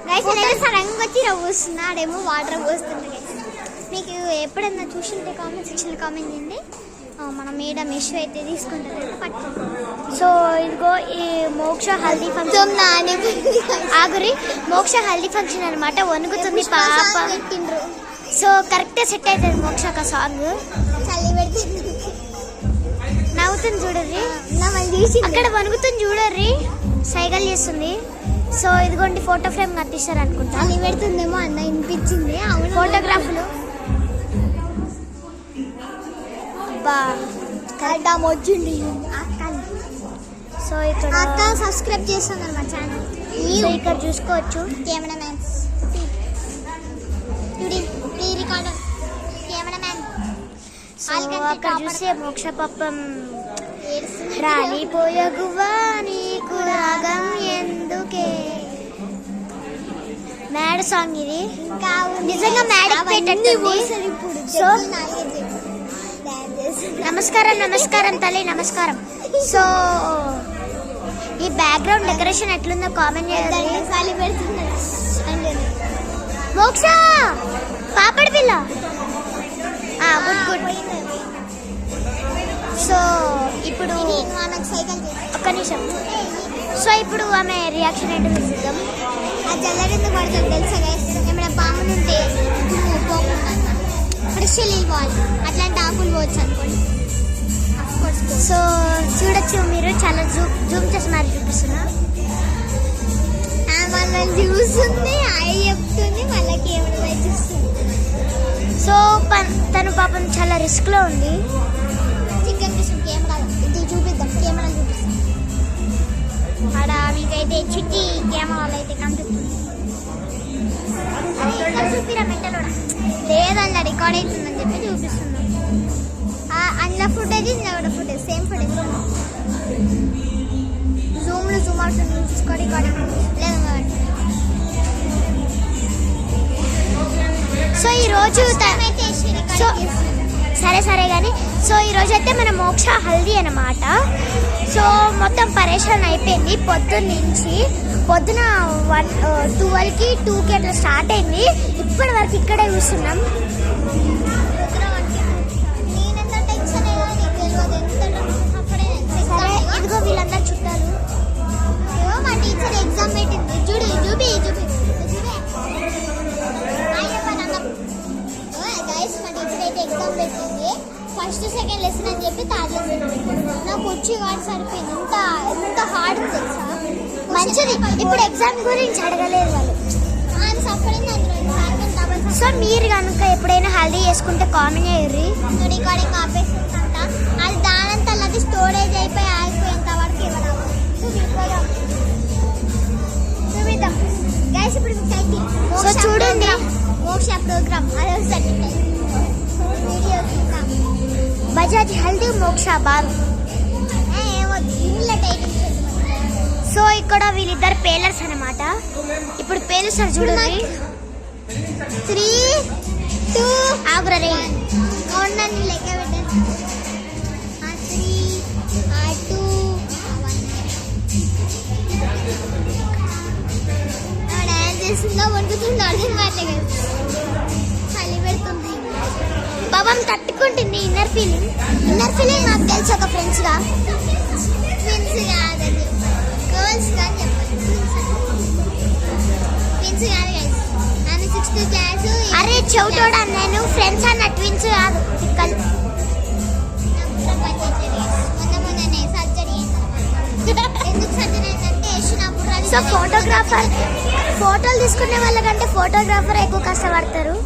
Guys నేను సడన్గా వచ్చి రవ్వ పోస్తున్నా, ఆడేమో వాటర్ పోస్తుంది. గైస్ మీకు ఎప్పుడన్నా చూసింటే కామెంట్ సెక్షన్లో కామెంట్ చేయండి. మన మేడం ఇష్యూ అయితే తీసుకుంటారు పట్టు. సో ఇదిగో ఈ మోక్ష హల్దీ ఫంక్షన్ ఆగురి, మోక్ష హల్దీ ఫంక్షన్ అనమాట. వణుకుతుంది పాప. సో కరెక్ట్గా సెట్ అవుతుంది మోక్షక సాంగ్. చల్లి పెడుతుంది, నవ్వుతుంది చూడర్రి, అక్కడ వణుకుతుంది చూడర్రి, సైకిల్ చేస్తుంది. సో ఇదిగోండి ఫోటో ఫ్రేమ్ కట్టిస్తారు అనుకుంటా. చల్లి పెడుతుందేమో అన్న వినిపించింది. అవును ఫోటోగ్రాఫ్లు వచ్చింది. సో ఇక్కడ అక్క సబ్స్క్రైబ్ చేస్తాను మా ఛానల్. సో ఇక్కడ చూసుకోవచ్చు కెమెరా మ్యాన్, అక్కడ చూసే మోక్ష పాపం రాలిపోయగువా నీకు రాగం ఎందుకే. మ్యాడ్ సాంగ్ ఇది, నిజంగా మ్యాడ్ పెట్టండి. సో నమస్కారం నమస్కారం తల్లి నమస్కారం. సో ఈ బ్యాక్గ్రౌండ్ డెకరేషన్ ఎట్లుందో కామెంట్ చేయండి. మోక్ష పాపడి పిల్ల గుడ్ గుడ్. సో ఇప్పుడు ఒక్క నిమిషం. సో ఇప్పుడు ఆమె రియాక్షన్ ఏంటో చూద్దాం. ఆ జల్లరెందుకు పడుతుంది తెలుసా గైస్, ఏమైనా పాములు ఉంటే ఫ్రెష్ నీళ్ళు పోవాలి, అట్లాంటి ఆకులు పోవచ్చు అనుకోండి. సో చూడొచ్చు మీరు, చాలా జూమ్ చేసి మరి చూపిస్తున్నా. మనల్ని చూస్తుంది, అవి చెప్తుంది, వాళ్ళకి ఏమైనా చూస్తుంది. సో తను పాపం చాలా రిస్క్లో ఉంది. చికెన్ చూసి కెమెరా ఇది చూపిద్దాం, కెమెరా చూపిస్తాం. అక్కడ మీకైతే చిట్టి కెమెరాలు అయితే కనిపిస్తుంది. చూపిరా మెంటల్ కూడా లేదన్న రికార్డ్ అవుతుందని చెప్పి చూపిస్తున్నాం. అందులో ఫుటేజ్ ఇందులో కూడా ఫుటేజ్ సేమ్ ఫుటేజ్. జూమ్లో జూమ్ అవుతుంది చూసుకో, రికార్డింగ్ లేదు కాబట్టి. సో ఈరోజు సరే సరే కానీ సో ఈరోజు అయితే మన మోక్ష హల్దీ అన్నమాట. సో మొత్తం పరేషాన్ అయిపోయింది పొద్దున 12కి 2కి అట్లా స్టార్ట్ అయింది. ఇప్పటి వరకు ఇక్కడే చూస్తున్నాం. సరే ఇదిగో వీళ్ళందరూ చుట్టాలు. మా టీచర్ ఎగ్జామ్ పెట్టింది చూడు, చూపి గైస్. మా టీచర్ అయితే ఎగ్జామ్ పెట్టింది, ఫస్ట్ సెకండ్ లెసన్ అని చెప్పి థర్డ్ లెసన్. నాకు వచ్చి వాడు సరిపోయింది. ఎంత హార్డ్ తెలుసా, మంచిది. ఇప్పుడు ఎగ్జామ్ గురించి అడగలేదు వాళ్ళు. సో మీరు కనుక ఎప్పుడైనా హల్దీ చేసుకుంటే కామెంట్ చేయర్రి. రికార్డింగ్ ఆపేస్తుందంట, అది దానంతా అది స్టోరేజ్ అయిపోయి ఆగిపోయేంత వరకు ఇవ్వడం చూపిద్దాం గైస్. ఇప్పుడు సో చూడండి మోక్ష ప్రోగ్రామ్ బజాజ్ హల్దీ మోక్ష బాగు. సో ఇక్కడ వీళ్ళిద్దరు పేలర్స్ అనమాట. ఇప్పుడు పేలుస్తారు చూడండి. 3, 2 ఆగురే ఉండండి లెక్క పెట్టండి. 3, 2 డాన్స్ చేస్తుందా వండుతుందా అర్థం కావట్లేదు. చలి పెడుతుంది, పాపం తట్టుకుంటుంది. ఇన్నర్ ఫీలింగ్ నాకు తెలుసు. ఒక ఫ్రెండ్స్ కాదని గర్ల్స్ గా చెప్పండి, ట్విన్స్ కాదు గైస్. ఆమె 6th క్లాస్. అరే చెవిటోడా, నేను ఫ్రెండ్స్ అన్న ట్విన్స్ కాదు. మొన్ననే సర్జరీ ఎందుకు సర్జరీ అయిందంటే సో ఫోటోగ్రాఫర్ ఫోటోలు తీసుకునే వాళ్ళకంటే ఫోటోగ్రాఫర్ ఎక్కువ కష్టపడతారు.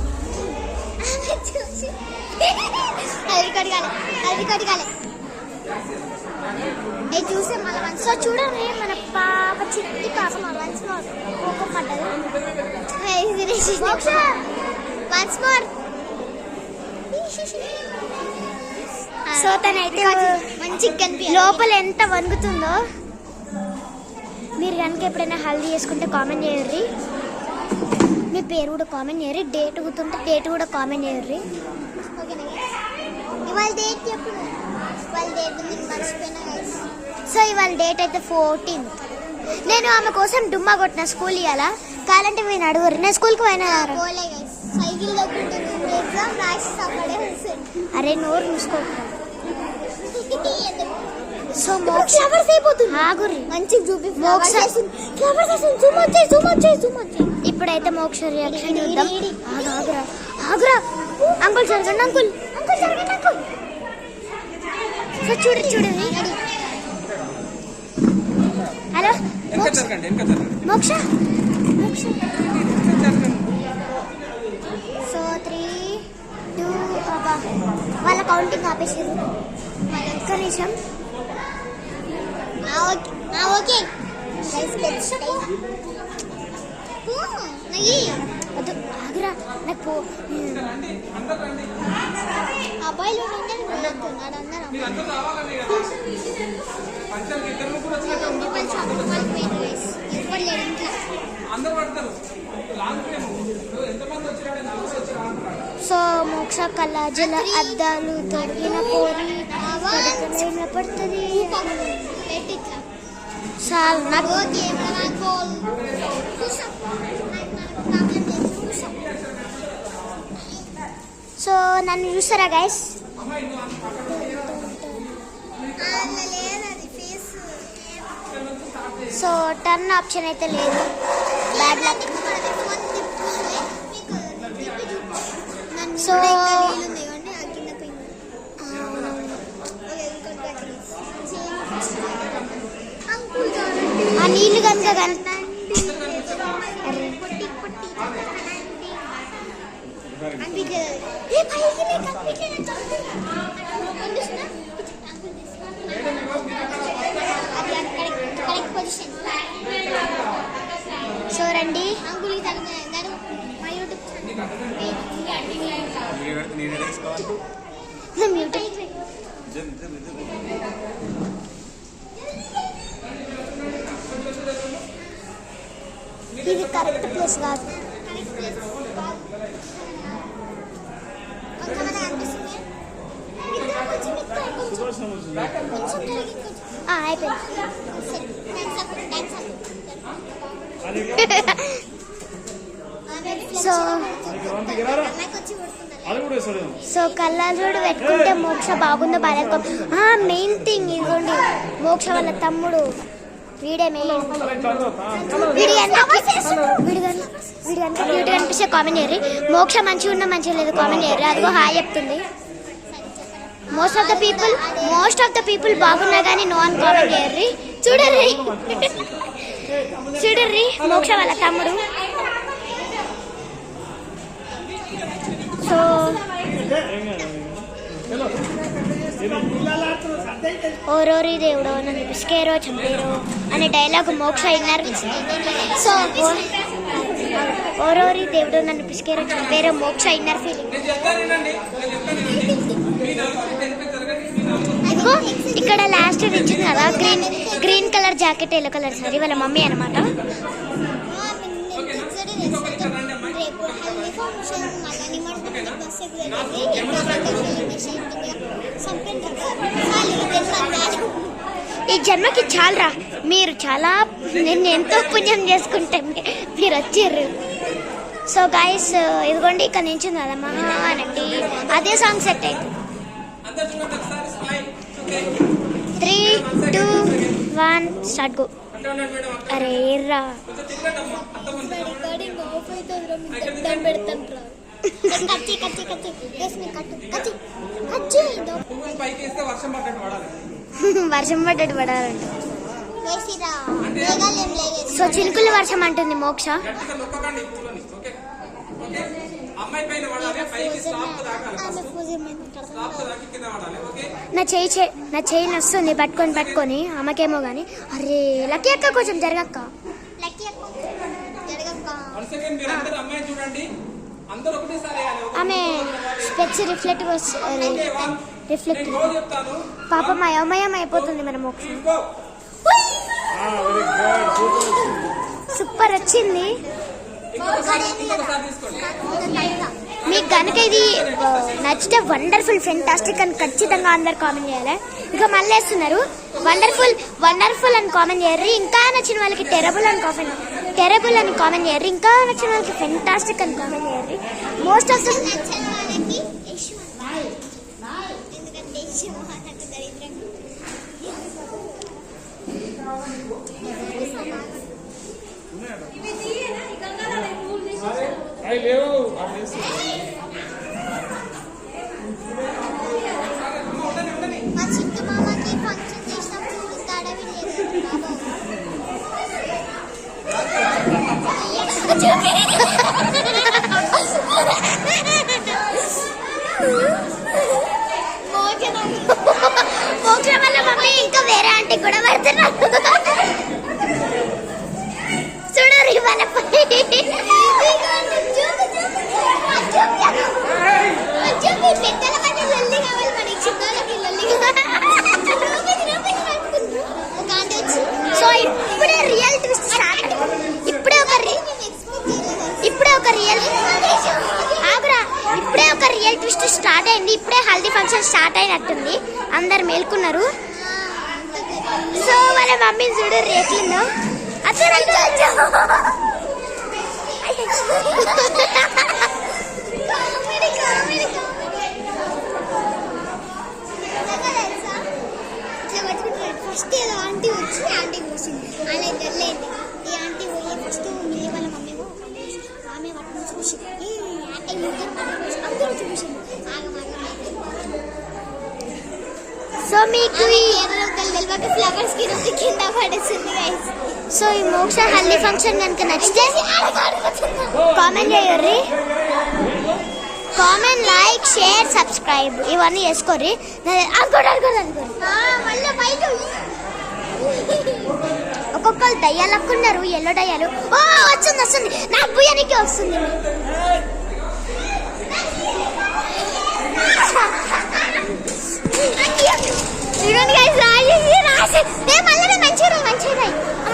అది కడగాలి చూసే మళ్ళీ మంచి. సో చూడండి మన పాప చిట్టి పాప మంచిగా కోపం పడ్డది. సో తనైతే మంచి లోపల ఎంత వణుకుతుందో. మీరు కనుక ఎప్పుడైనా హల్దీ చేసుకుంటే కామెంట్ చేయర్రి. మీ పేరు కూడా కామెంట్ చేయర్రి. డేట్ గుర్తుంటే డేట్ కూడా కామెంట్ చేయర్రి. ఇవాళ డేట్ చెప్పు. ఇవాళ డేట్ మర్చిపోయినా. సో ఇవాళ డేట్ అయితే 14th. నేను ఆమె కోసం డుమ్మా కొట్టిన స్కూల్ ఇవ్వాలా. కాలంటే పోయిన అడుగురు నేను స్కూల్కి పోయినా సైకిల్ ఎగ్జామ్ రాసి అరే నోరు చూసుకోకుండా సో మోక్ష ఫ్లవర్స్ అయిపోతుంది ఆగురి మంచి చూపి మోక్ష ఇప్పుడైతే మోక్ష రియాక్షన్ చూద్దాం ఆగురా ఆగురా అంకుల్ జరగండి అంకుల్ అంకుల్ జరగండి అంకుల్ సో చూడండి చూడండి హలో మోక్ష మోక్ష సో 3 2 వాళ్ళ కౌంటింగ్ ఆపేసారు ఒక్క నిమిషం ఓకే ఆగురా నాకు అబ్బాయిలు సో మోక్ష కళ్ళజల అద్దాలు తొడిగిన పోరి పడుతుంది చాలు నాకు సో నన్ను చూస్తారా గైస్ సో టర్న్ ఆప్షన్ అయితే లేదు బ్యాడ్ లక్ సో ఆ నీళ్ళు కనుక సో రండి ఇది కరెక్ట్ ప్లేస్ కాదు సో కళ్ళజోడు పెట్టుకుంటే మోక్ష బాగుందో బాగా మెయిన్ థింగ్ ఇదిగోండి మోక్ష వాళ్ళ తమ్ముడు వీడే మెయిన్ వీడి కనుక క్యూట్ కనిపిస్తే కామెంట్ చేయరు మోక్ష మంచిగా ఉన్నా మంచిగా లేదు కామెంట్ చేయరు అదిగో హాయ్ చెప్తుంది మోస్ట్ ఆఫ్ ద పీపుల్ బాగున్నా కానీ నో అని కామెంట్ చేయర్రి చూడర్రి మోక్ష వాళ్ళ తమ్ముడు సో ఓరోరి దేవుడో నన్ను పిసికేరో చంపేరో అనే డైలాగ్ మోక్ష విన్నారు సో ఓరోరి దేవుడో నన్ను పిసికేరో చంపేరో మోక్ష ఇన్నర్ ఫీలింగ్ ఇదిగో ఇక్కడ లాస్ట్ ఇచ్చింది కదా green colour jacket yellow colour sorry వాళ్ళ మమ్మీ అనమాట ఈ జన్మకి చాలరా మీరు చాలా నేను ఎంతో పుణ్యం చేసుకుంటే మీరు వచ్చారు సో గాయస్ ఇదిగోండి ఇక్కడ నుంచి కదా మహానటి అదే సాంగ్ సెట్ అయింది 3 2 1 స్టార్ట్ గో అరే ఎర్రా వర్షం పడ్డట్టు పడాలంట సో చినుకుల వర్షం అంటుంది మోక్ష నా చెయ్యి నొస్తుంది పట్టుకొని అమ్మకేమో గానీ అరే లక్కీ అక్క కొంచెం జరగక్క ఆమె స్పెట్స్ రిఫ్లెక్ట్ పాపం అయోమయం అయిపోతుంది మన మోక్షం సూపర్ వచ్చింది మీకు కనుక ఇది నచ్చితే వండర్ఫుల్ ఫెంటాస్టిక్ అని ఖచ్చితంగా అందరు కామెంట్ చేయాలి ఇంకా మళ్ళీ వేస్తున్నారు వండర్ఫుల్ అని కామెంట్ చేయరు ఇంకా నచ్చిన వాళ్ళకి టెరబుల్ అని కామెంట్ టెరబుల్ అని కామెంట్ చేయరు, ఇంకా నచ్చిన వాళ్ళకి ఫెంటాస్టిక్ అని కామెంట్ చేయరు. మోస్ట్ ఆఫ్ ద నచ్చిన వాళ్ళకి మా చిట్టు మామకి ఫంక్షన్ చేసినప్పుడు తడవి మోక్ష వల్ల మమ్మీ ఇంకా వేరే ఆంటీ కూడా పడుతున్నారు. చూడరు ఇవాళ పెద్దల కంటే లల్లి కావాలి మనకి, చిన్నలకి లల్లి ఒక ఆంటీ వచ్చి. సో ఇప్పుడే రియల్ ట్విస్ట్ స్టార్ట్. ఇప్పుడే ఒక రియల్ ట్విస్ట్ స్టార్ట్ అయింది. ఇప్పుడే హల్దీ ఫంక్షన్ స్టార్ట్ అయినట్టుంది, అందరు మేల్కున్నారు. సో వాళ్ళ మమ్మీ చూడు రేట్లుందో ఫస్ట్ ఏదో ఆంటీ వచ్చి ఆంటీ కూర్చుంది, అలా తెలియదు. ఈ ఆంటీ పోయి ఫస్ట్ మిలి వాళ్ళ మమ్మీ ఆమె వాటిని చూసి అందరూ చూసింది. సో మీకు తెలియక ఫ్లవర్స్ కి కింద పడేసింది గైస్. సో ఈ మోక్ష హల్దీ ఫంక్షన్ కనుక నచ్చితే కామెంట్ చేయర్రి, కామెంట్, లైక్, షేర్, సబ్స్క్రైబ్ ఇవన్నీ చేసుకోర్రి. ఒక్కొక్కరు దయ్యాలు అక్కున్నారు, ఎల్లో దయ్యాలు. ఓ వస్తుంది నాకు బుయ్యానికి వస్తుంది.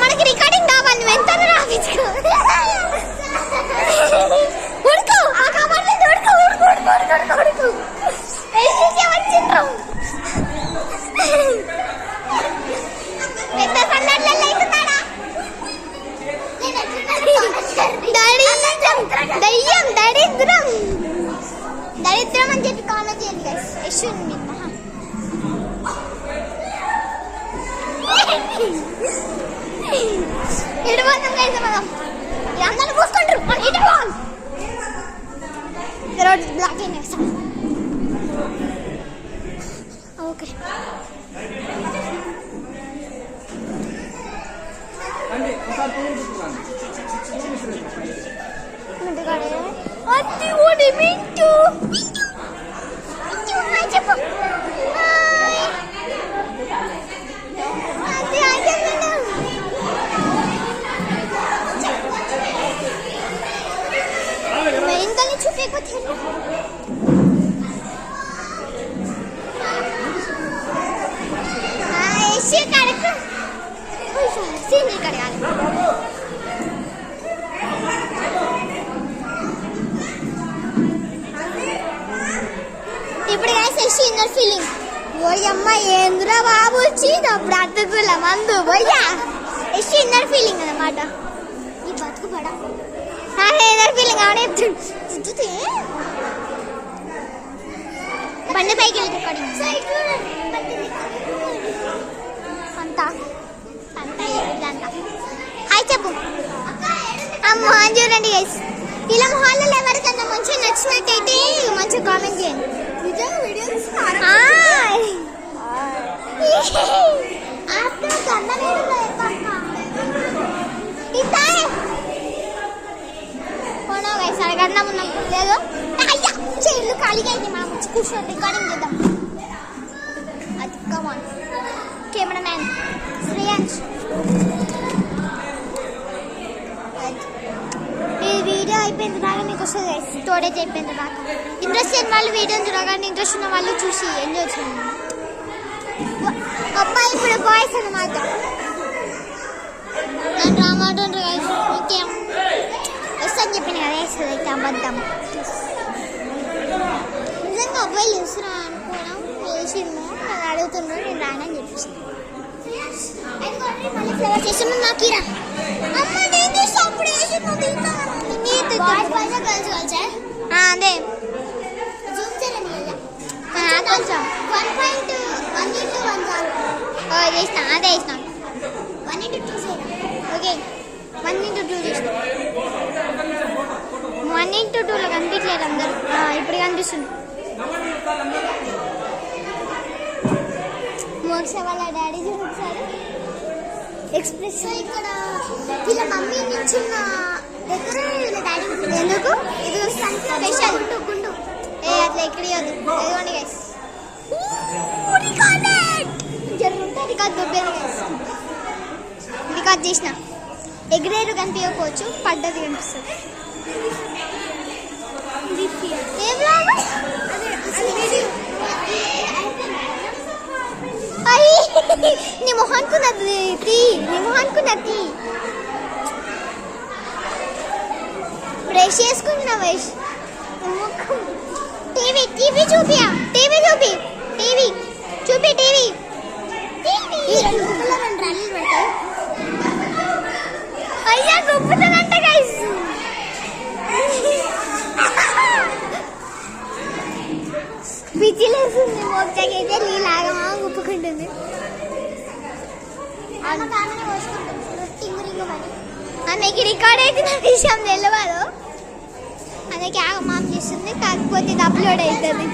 మనకి రికార్డింగ్ కావాలి, ఎంత రాపించుకో. దరిద్రం అని చెప్పి కామెంట్ చేయండి గైస్. యశ్వంత్ ఇడిపోతాం గైస్, మనం అందరూ పూసుకుంటారు. రోడ్ బ్లాక్ అయిన ఓకే. చెప్పు ఇప్పుడు ఇన్నర్ ఫీలింగ్. ఓయమ్మ ఏంద్రా బాబు వచ్చి బ్రతుకుల మందు పోయ్యా. ఇన్నర్ ఫీలింగ్ అన్నమాట. ఈ బతుకు పడ ఇన్నర్ ఫీలింగ్ ఆడే బండి పైకి వెళ్ళి అంతా హాయ్ చెప్పు అమ్మ. చూడండి గైస్, ఇలా హాల్లో ఎవరికన్నా మంచిగా నచ్చినట్టయితే మంచిగా కామెంట్ చేయండి. గంధం ఉన్నప్పుడు లేదు చెల్లు ఖాళీగా అయింది. మనం కూర్చొని రికార్డింగ్ చేద్దాం. అది కమాన్ కెమెరా మ్యాన్ శ్రేయాంశ్. ఈ వీడియో అయిపోయిన దాకా మీకు వస్తుంది, స్టోరేజ్ అయిపోయిన దాకా. ఇంట్రెస్ట్ లేని వాళ్ళు వీడియోని చూడగానే ఇంట్రెస్ట్ ఉన్న వాళ్ళు చూసి ఎంజాయ్ చేయండి. అబ్బాయి ఇప్పుడు బాయ్స్ అన్నమాట. నేను రామాటండ్రు ఇంకేం వస్తుందని చెప్పిన కదా, వేస్తుంది అయితే అబద్ధం. నిజంగా అబ్బాయిలు వేస్తున్నా అనుకోవడం వేసిండు, అది అడుగుతున్నాడు, నేను రానని చెప్పేసి. మళ్ళీ ఫ్లవర్ చేసాము నాకు ఇరా అమ్మ నేను చేస్తా అప్పుడు వేసిన అదే జూమ్ చేయాలి కొంచెం 1.1:1 చేసిన అదే వేసిన 1:2 ఓకే 1:2 చేసిన 1:2లో కనిపించలేదు అందరు ఇప్పుడు కనిపిస్తుంది మోక్ష వాళ్ళ డాడీ చూపించారు ఎక్స్ప్రెస్ ఇక్కడ వీళ్ళ మమ్మీ నిల్చున్న దగ్గర వీళ్ళ డాడీ ఎందుకు ఇది స్పెషల్ గుండు అట్లా ఎక్కడి ఇదిగోండి గైస్ జరుగుతుంటే రికార్డ్ దొబ్బేది గైస్ రికార్డ్ చేసిన ఎగ్రేరు కనిపించకపోవచ్చు పడ్డది కనిపిస్తుంది నీ మొహాన్కున్నది నీ మొహాన్కున్నది బ్రష్ చేసుకుంటున్నా వైష్ టీవీ టీవీ చూపియా టీవీ చూపి టీవీ చూపి టీవీ అయ్యా గుప్పుతుందంట గైస్ పిచ్చిలేస్తుంది మోక్షకైతే నీలాగా గుప్పుకుంటుంది ఆమెకి రికార్డ్ అయితే నా విషయం తెలియదు అందుకే మామ చేస్తుంది కాకపోతే ఇది అప్లోడ్ అవుతుంది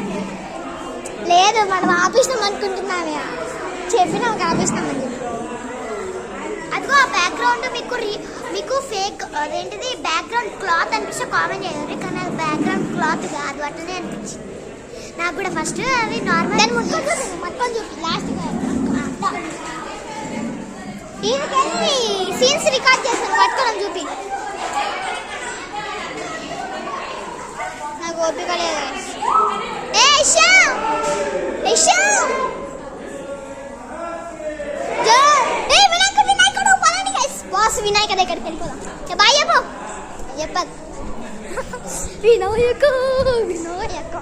లేదు మనం ఆపిస్తాం అనుకుంటున్నామే చెప్పినాక ఆపిస్తామని చెప్పి అదిగో ఆ బ్యాక్గ్రౌండ్ మీకు ఫేక్ అదేంటిది బ్యాక్గ్రౌండ్ క్లాత్ అనిపిస్తే కామెంట్ చేయాలి కానీ అది బ్యాక్గ్రౌండ్ క్లాత్ కాదు అట్లనే అనిపించింది నాకు కూడా ఫస్ట్ అది నార్మల్ దాన్ని మొత్తం చూపి లాస్ట్ సీన్స్ రికార్డ్ చేస్తాను పట్టుకోవడం చూపి నాకు ఓపిక లేదు బాస్ వినాయక దగ్గరికి వెళ్ళిపోదాం బాయ్ చెప్పు చెప్పదు వినాయక వినాయక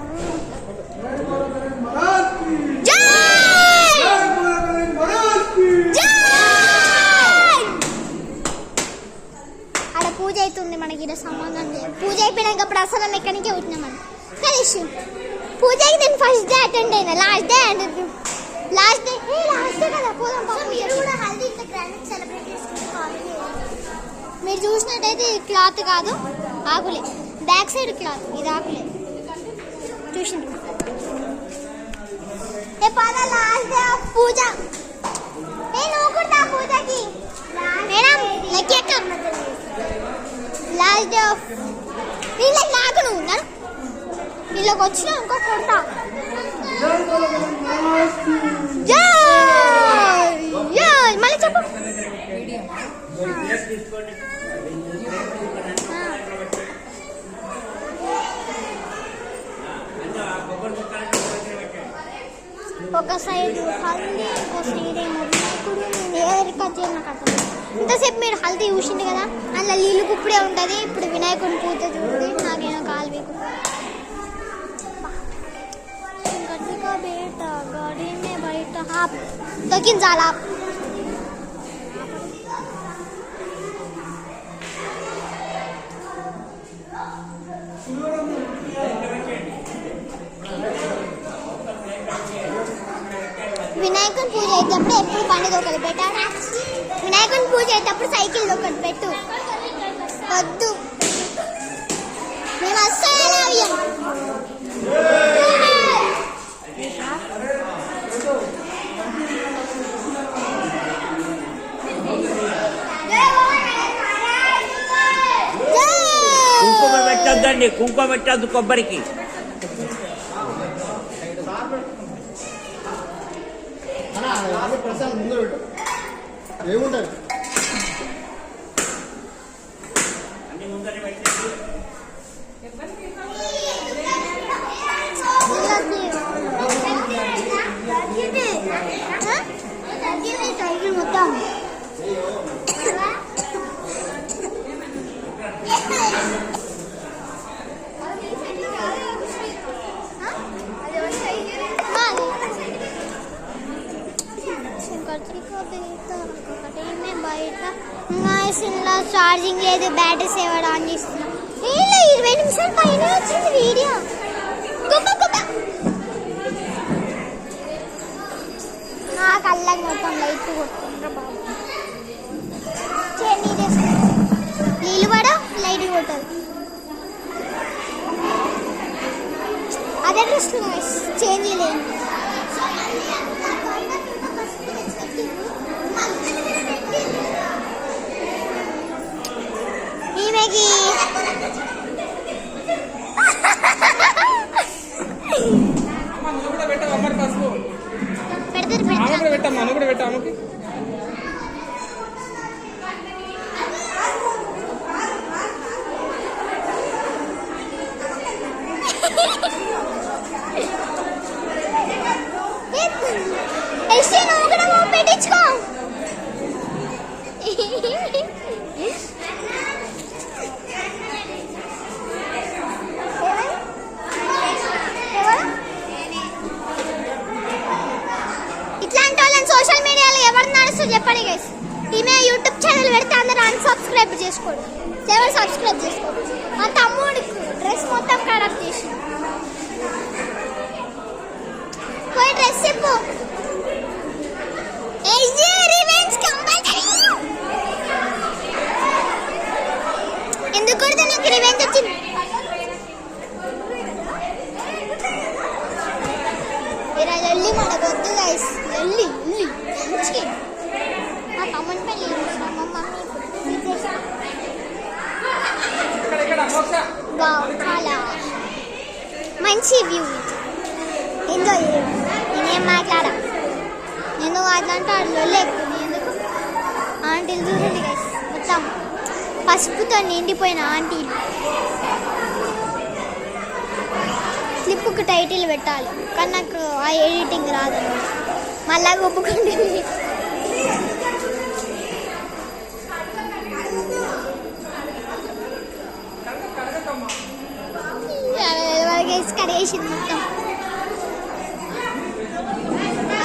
ఆడ పూజ అవుతుంది మనకి ఈరోజు సంబంధం లేదు పూజ అయిపోయినాక అప్పుడు అసలు ఎక్కడికే ఉంటున్నామని కలిసి పూజకి నేను ఫస్ట్ డే అటెండ్ అయినా లాస్ట్ డే లాస్ట్ డే కదా పోదాం మీరు కూడా హల్దీ ఇంత గ్రాండ్ సెలబ్రేట్ చేసుకుంటే మీరు చూసినట్టయితే క్లాత్ కాదు ఆకులే బ్యాక్ సైడ్ క్లాత్ ఇది ఆకులే చూసింది లాస్ట్ డే ఆఫ్ పూజ నేను ఊకుంటా పూజకి మేడం లెక్కేక లాస్ట్ డే ఆఫ్ వీళ్ళకి నాకు నువ్వు ఉన్నాను వీళ్ళకి వచ్చినా ఇంకో కొడతా మళ్ళీ చెప్పు ఒక సైడ్ హల్దీ ఇంకో సైడ్ ఏమో వినాయకుడు నేను రికార్డ్ చేయాలి నాకు అర్థం ఇంతసేపు మీరు హల్దీ చూసింది కదా అందులో నీళ్ళు కుప్పుడే ఉంటుంది ఇప్పుడు వినాయకుడిని పూజ చూడండి నాకేమో కాలు వేకు బేట గాడి మే బయట హాప్ తగ్గించాలా వినాయకుని పూజ అయ్యేటప్పుడు ఎప్పుడు బండి దొక్కలు పెట్టారా వినాయకుని పూజ అయ్యేటప్పుడు సైకిల్ దొక్కలు పెట్టు వద్దు మేము అస్సలు అవ్యం కుంకుమ పెట్టద్దండి కుంకుమ పెట్టద్దు కొబ్బరికి ఏముంటారు మొత్తం శంకర్ ఛార్జింగ్ లేదు, బ్యాటరీ సేవర్ ఆన్ చేస్తున్నా. 20 నిమిషాలు పైన వచ్చింది వీడియో. నా కళ్ళకి మొత్తం లైట్ కొట్టుకుంటారు బాబు. నీళ్ళు పడ లైట్ కొట్టదు. అదే డ్రెస్ చేంజ్ లేదు. ఈమెకి నువ్వు కూడా పెట్టించుకో. ఇట్లాంటి వాళ్ళని సోషల్ మీడియాలో ఎవరు నడుస్తారు చెప్పండి గైస్. ఈమె యూట్యూబ్ ఛానల్ పెడితే అందరూ అన్సబ్స్క్రైబ్ చేసుకోండి. ఎవరు సబ్స్క్రైబ్ చేసుకోండి. మా తమ్ముడికి డ్రెస్ మొత్తం ఖరాబ్ చేసి పోయి డ్రెస్ చెప్పు. ఎందుకు కొడితే నీకు రివెంజ్ వచ్చింది? ఇలా లొల్లి మనకొద్దు గైస్. లొల్లి మంచి మా తమ్ముని పెళ్ళి మా మమ్మీ చాలా మంచి వ్యూ. ఎంజాయ్. నేనేం మాట్లాడా, నేను అట్లంటే లొల్లి ఎక్కుతుంది. ఎందుకు ఆంటీలు చూడండి గైస్, మొత్తం పసుపుతో నిండిపోయిన ఆంటీలు. క్లిప్కి టైటిల్ పెట్టాలి కానీ నాకు ఆ ఎడిటింగ్ రాదు. మళ్ళా ఒప్పుకోండి. కడిగేసింది మొత్తం.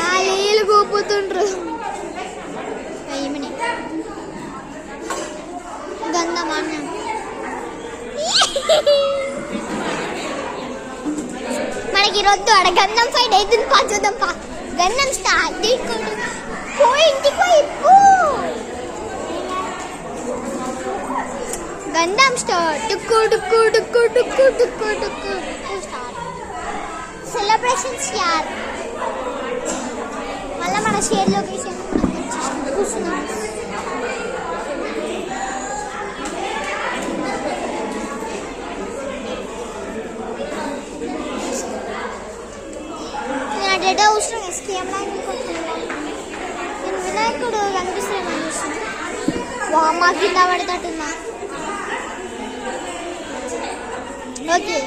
ఆ నీళ్ళు గోపుతుండ్రు. ఏమని గంధమాన్యం మనకి రొద్దు. ఆడ గంధం ఫైట్ అవుతుంది. చూద్దాం పా. గంధం స్టార్ట్ పోయి ఇంటికి పోయి గంధం స్టార్ట్. టుక్కు టుక్కు టుక్కు టుక్కు టుక్కు టుక్కు స్టార్ట్. సెలబ్రేషన్స్ యార్. మళ్ళీ మన షేర్ లొకేషన్ కూర్చున్నాం. డేటా అవసరం కెమెరా నేను వినాయకుడు కనిపిస్తున్నాను చూస్తున్నా. మా కింద పడేటట్టున్నా. ఓకే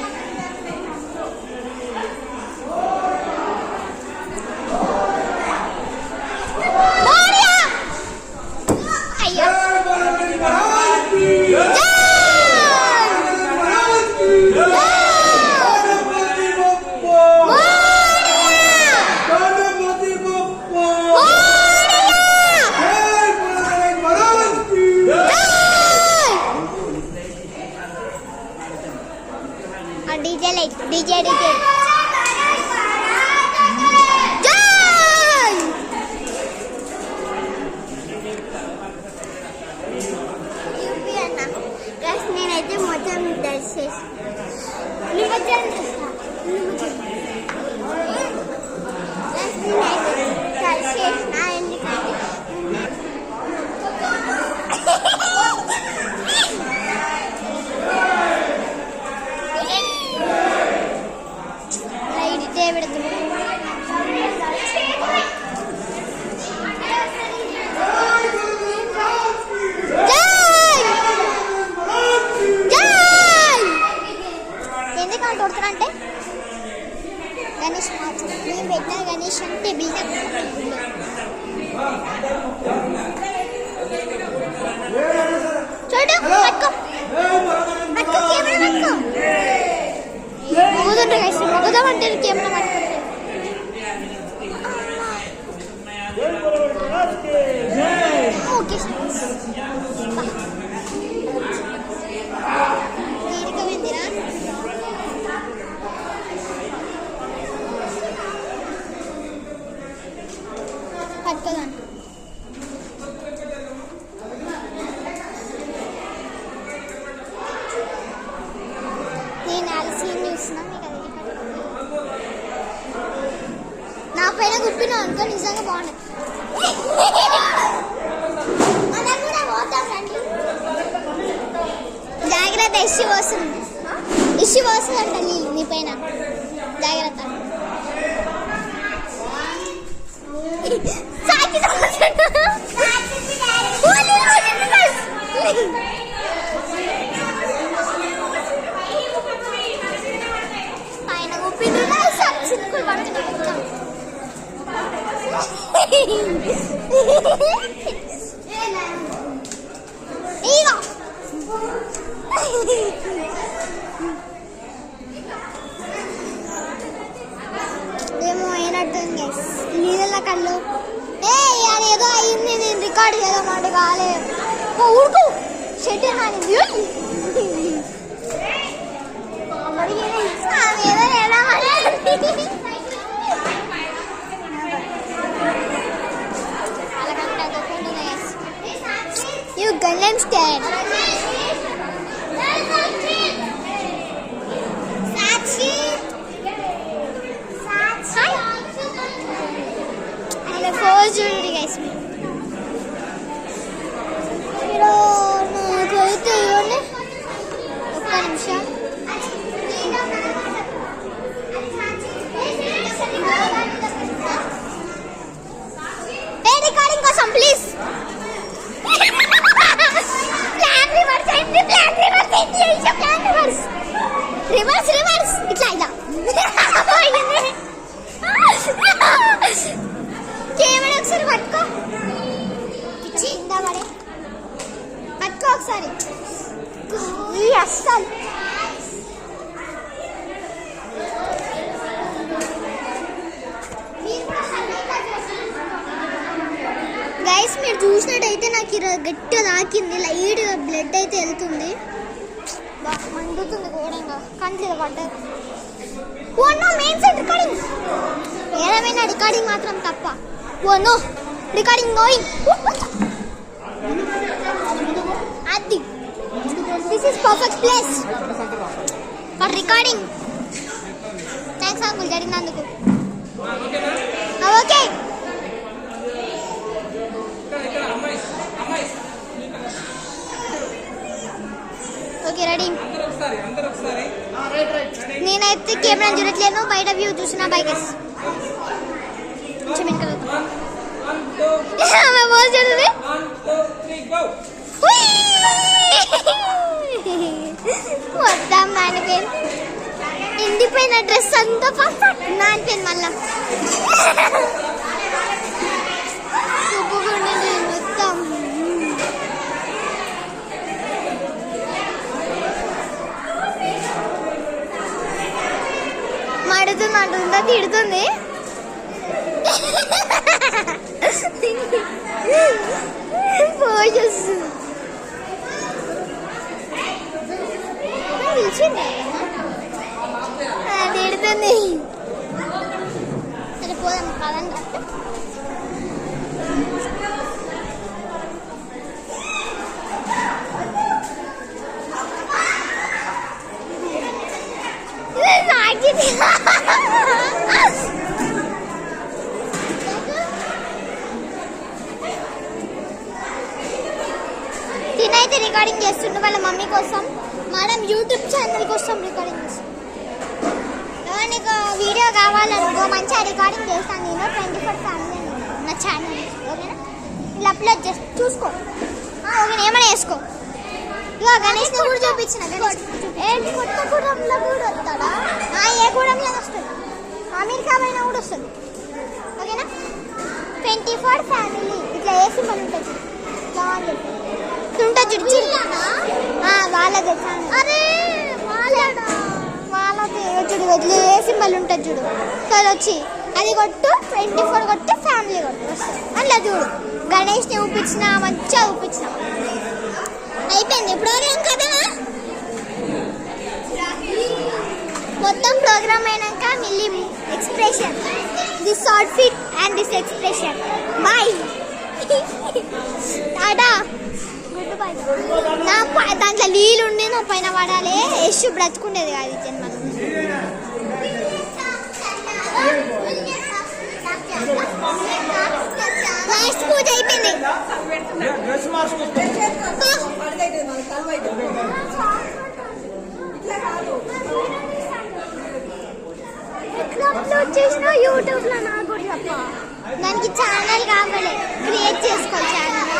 అయ్యో DJ నేనైతే మొత్తం దర్శేసి అంటే గణేష్ మేము పెట్టిన గణేష్ అంటే బిల్డప్ చూడు పట్టుకో పట్టుకో కెమెరా పట్టుకో మొగదంటే గైస్ మొగదామంటే కెమెరా పట్టుకుంటే ఓకే చేస్తున్నా మీకు అది నా పైన గుప్పినా అనుకో నిజంగా బాగుండదు. మనం కూడా పోతాం రండి. జాగ్రత్త ఇష్యూ వస్తుంది అంట నీ పైన జాగ్రత్త. పైన గుప్పింది చినుకులు పడుతున్నాయి. ఏమో అయినట్టుంది నీళ్ళ కళ్ళు. అదేదో అయింది, నేను రికార్డ్ చేద్దామంటే కాలే. ఊరుకు షెడ్ నానింది. You Gangnam Style. చూడండి గైస్, మీరు నాకైతే ఇవ్వండి ఒక్క నిమిషం. రికార్డింగ్ కోసం ప్లీజ్. రివర్స్ ఇట్లా ఇలా కెమెరా ఒకసారి పట్టుకో. పట్టుకో ఒకసారి. అస్సలు గైస్ మీరు చూసినట్టయితే నాకు గట్టిగా తాకింది, లైట్గా బ్లడ్ అయితే వెళ్తుంది, మండుతుంది ఘోరంగా, కంట్లో పడ్డది. ఓనో మెయిన్ సెట్ రికార్డింగ్, ఏదేమైనా రికార్డింగ్ మాత్రం తప్ప. Oh no recording going. అది this is perfect place for recording. Thanks uncle జరిగినందుకు. Okay okay ready. నేనైతే కెమెరా చూడట్లేను, బయట వ్యూ చూసిన బైకర్స్ మొత్తం నానిపోయింది. ఎండిపోయిన డ్రెస్ అంతా పర్ఫెక్ట్ నానిపోయింది. మళ్ళా మొత్తం మడుతుంది అంటుందా, తిడుతుంది. పిలిచింది తిడుతుంది. సరే పోదాం కాదండి. తినైతే రికార్డింగ్ చేస్తుండే వాళ్ళ మమ్మీ కోసం, మేడం యూట్యూబ్ ఛానల్ కోసం రికార్డింగ్ చేస్తాను. నీకు వీడియో కావాలనుకో మంచిగా రికార్డింగ్ చేస్తాను నేను 24 ఫ్యామిలీ నా ఛానల్. ఓకేనా, ఇలా అప్లోడ్ చేసి చూసుకో. ఓకేనా, ఏమైనా వేసుకో. ఇక గణేష్ కూడా చూపించిన ఏంటి కొత్తగూడెంలో కూడా వస్తాడా? ఏ గూడెంలో వస్తుంది, అమెరికా పైన కూడా వస్తుంది. ఓకేనా, 24 ఫ్యామిలీ ఇట్లా వేసి పని ఉంటుంది. బాగుంది ఉంటుంది చూడు. వాళ్ళదే అరే వాళ్ళదే చూడు, ఇట్లా ఏ సింబల్ ఉంటుంది చూడు. సో వచ్చి అది కొట్టు 24 కొట్టు ఫ్యామిలీ కొట్టు వస్తుంది. అట్లా చూడు గణేష్ని ఊపించిన మంచిగా ఊపించిన అయిపోయింది. ప్రోగ్రామ్ కదా మొత్తం ప్రోగ్రామ్ అయినాక మిల్లీ expression, this outfit and this expression. Bye tata goodbye. నా దాంట్లో నీళ్ళు ఉండి నా పైన పడాలి, యశ్ బ్రతుకుండేది కాదు జన్మలో. లాస్ట్ పూజ అయిపోయింది. ఎట్లా అప్లోడ్ చేసినా యూట్యూబ్ లో నాకు కూడా చెప్ప. దానికి ఛానల్ కావాలి, క్రియేట్ చేసుకోవాలి ఛానల్.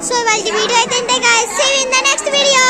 సో వాళ్ళ వీడియో అయితే guys, see you in the next video.